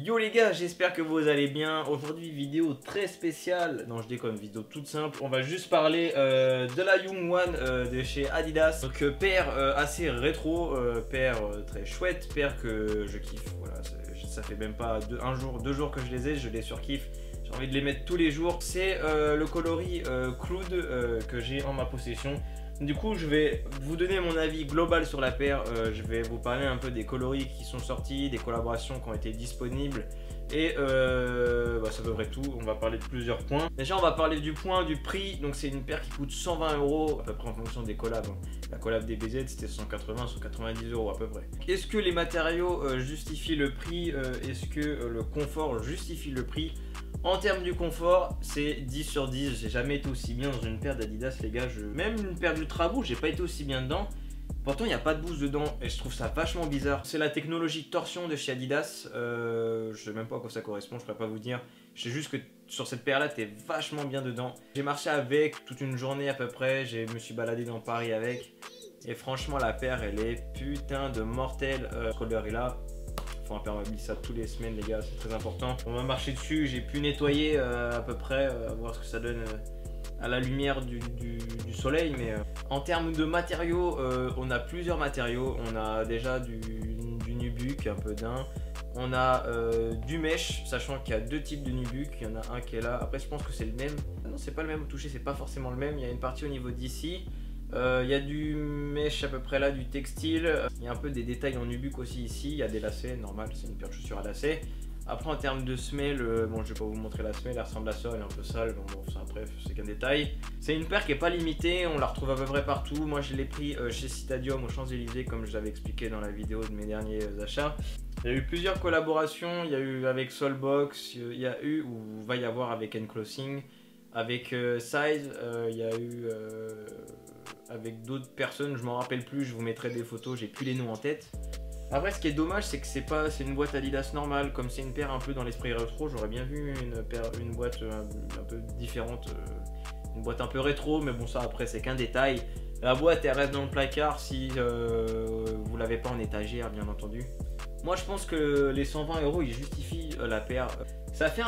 Yo les gars, j'espère que vous allez bien. Aujourd'hui vidéo très spéciale. Non je déconne, vidéo toute simple. On va juste parler de la Young One de chez Adidas. Donc paire assez rétro, paire très chouette, paire que je kiffe. Voilà, ça fait même pas deux jours que je les surkiffe. J'ai envie de les mettre tous les jours. C'est le coloris Cloud que j'ai en ma possession. Du coup, je vais vous donner mon avis global sur la paire. Je vais vous parler un peu des coloris qui sont sortis, des collaborations qui ont été disponibles. Et c'est à peu près tout. On va parler de plusieurs points. Déjà, on va parler du point du prix. Donc, c'est une paire qui coûte 120 € à peu près en fonction des collabs. La collab DBZ, c'était 180, 190 € à peu près. Est-ce que les matériaux justifient le prix? Est-ce que le confort justifie le prix? En termes du confort, c'est 10 sur 10. J'ai jamais été aussi bien dans une paire d'Adidas, les gars. Même une paire d'Ultra Boost, j'ai pas été aussi bien dedans. Pourtant, il n'y a pas de boost dedans et je trouve ça vachement bizarre. C'est la technologie torsion de chez Adidas. Je sais même pas à quoi ça correspond, je pourrais pas vous dire. Je sais juste que sur cette paire-là, t'es vachement bien dedans. J'ai marché avec toute une journée à peu près. Je me suis baladé dans Paris avec. Et franchement, la paire, elle est putain de mortelle. Le colère est là. Faut imperméabiliser ça toutes les semaines les gars, c'est très important. On va marcher dessus, j'ai pu nettoyer à peu près, voir ce que ça donne à la lumière du soleil. Mais en termes de matériaux, on a plusieurs matériaux. On a déjà du nubuck, un peu d'un. On a du mesh, sachant qu'il y a deux types de nubuck. Il y en a un qui est là, après je pense que c'est le même. Non, c'est pas le même au toucher, c'est pas forcément le même. Il y a une partie au niveau d'ici. Il y a du mesh à peu près là, du textile. Il y a un peu des détails en nubuck aussi ici. Il y a des lacets, normal, c'est une paire de chaussures à lacets. Après en termes de semelle, bon je vais pas vous montrer la semelle, elle ressemble à ça, elle est un peu sale, bon ça bref, c'est qu'un détail. C'est une paire qui est pas limitée, on la retrouve à peu près partout. Moi je l'ai pris chez Citadium aux Champs-Élysées comme je l'avais expliqué dans la vidéo de mes derniers achats. Il y a eu plusieurs collaborations, il y a eu avec Soulbox, il y a eu ou va y avoir avec Enclosing, avec Size, il y a eu avec d'autres personnes, je m'en rappelle plus, je vous mettrai des photos, j'ai plus les noms en tête. Après ce qui est dommage c'est que c'est une boîte Adidas normale, comme c'est une paire un peu dans l'esprit rétro, j'aurais bien vu une boîte un peu différente, une boîte un peu rétro, mais bon ça après c'est qu'un détail. La boîte elle reste dans le placard si vous l'avez pas en étagère bien entendu. Moi je pense que les 120 € ils justifient la paire. Ça fait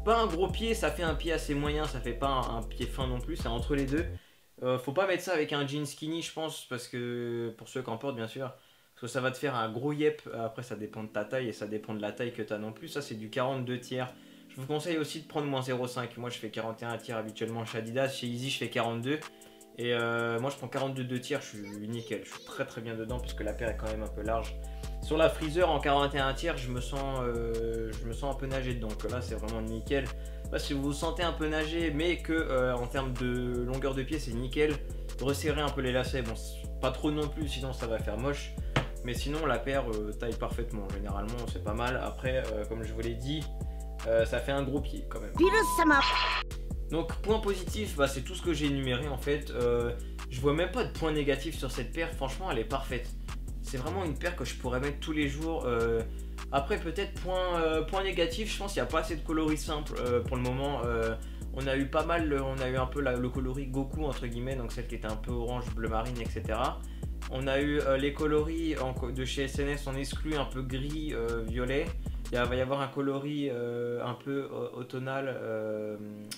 pas un gros pied, ça fait un pied assez moyen, ça fait pas un pied fin non plus, c'est entre les deux. Faut pas mettre ça avec un jean skinny je pense, parce que pour ceux qui en portent bien sûr, parce que ça va te faire un gros yep. Après ça dépend de ta taille et ça dépend de la taille que tu as non plus. Ça c'est du 42 tiers. Je vous conseille aussi de prendre moins 0,5. Moi je fais 41 tiers habituellement chez Adidas, chez Yeezy je fais 42. Et moi je prends 42 tiers, je suis nickel, je suis très bien dedans puisque la paire est quand même un peu large. Sur la Freezer en 41 tiers je me sens un peu nager dedans, donc là c'est vraiment nickel. Là, si vous vous sentez un peu nager mais que en termes de longueur de pied c'est nickel, resserrez un peu les lacets, bon pas trop non plus sinon ça va faire moche. Mais sinon la paire taille parfaitement, généralement c'est pas mal. Après comme je vous l'ai dit, ça fait un gros pied quand même. Donc point positif, c'est tout ce que j'ai énuméré en fait. Je vois même pas de point négatif sur cette paire, franchement elle est parfaite. C'est vraiment une paire que je pourrais mettre tous les jours. Après peut-être point négatif, je pense qu'il n'y a pas assez de coloris simples pour le moment. On a eu pas mal, on a eu un peu le coloris Goku entre guillemets, donc celle qui était un peu orange, bleu marine, etc. On a eu les coloris de chez SNS en exclu, un peu gris, violet. Il va y avoir un coloris un peu automnal,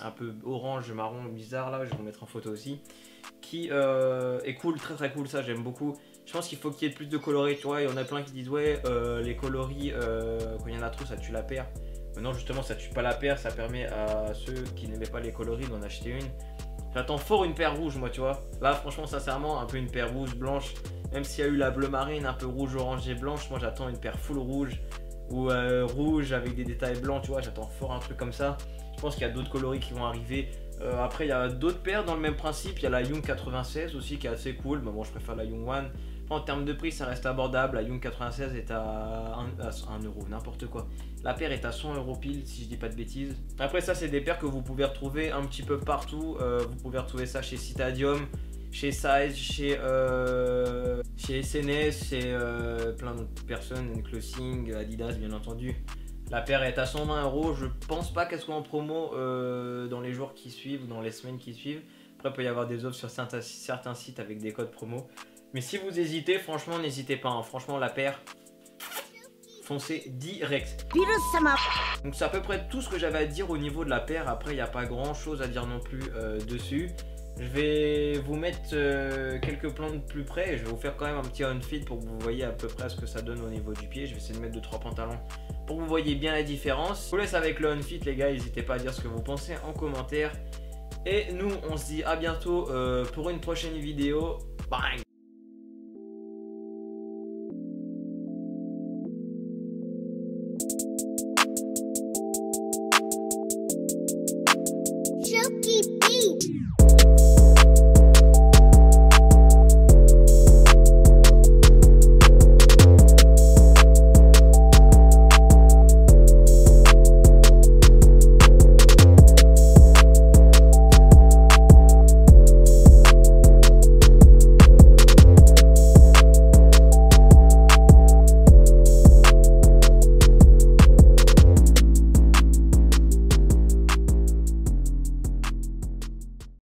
un peu orange, marron, bizarre là, je vais vous mettre en photo aussi. Qui est cool, très cool, ça j'aime beaucoup. Je pense qu'il faut qu'il y ait plus de coloris, tu vois, il y en a plein qui disent ouais, les coloris, quand il y en a trop ça tue la paire. Non justement ça tue pas la paire, ça permet à ceux qui n'aimaient pas les coloris d'en acheter une. J'attends fort une paire rouge moi tu vois. Là franchement sincèrement un peu une paire rouge blanche. Même s'il y a eu la bleu marine un peu rouge orangé blanche, moi j'attends une paire full rouge. Ou rouge avec des détails blancs tu vois, j'attends fort un truc comme ça. Je pense qu'il y a d'autres coloris qui vont arriver. Après il y a d'autres paires dans le même principe. Il y a la Young 96 aussi qui est assez cool. Mais bon je préfère la Young One. En termes de prix ça reste abordable. La Young 96 est à 1 euro, n'importe quoi. La paire est à 100 € pile si je dis pas de bêtises. Après ça c'est des paires que vous pouvez retrouver un petit peu partout. Vous pouvez retrouver ça chez Citadium, chez Size, chez SNS, chez plein d'autres personnes, Enclosing, Adidas bien entendu. La paire est à 120 €, je pense pas qu'elle soit en promo dans les jours qui suivent ou dans les semaines qui suivent. Après il peut y avoir des offres sur certains sites avec des codes promo. Mais si vous hésitez, franchement n'hésitez pas, hein. Franchement la paire, foncez direct. Donc c'est à peu près tout ce que j'avais à dire au niveau de la paire. Après il n'y a pas grand chose à dire non plus dessus. Je vais vous mettre quelques plans de plus près et je vais vous faire quand même un petit on-fit pour que vous voyez à peu près ce que ça donne au niveau du pied. Je vais essayer de mettre 2-3 pantalons pour que vous voyez bien la différence. Je vous laisse avec le on-fit les gars, n'hésitez pas à dire ce que vous pensez en commentaire. Et nous on se dit à bientôt pour une prochaine vidéo. Bye. Chucky.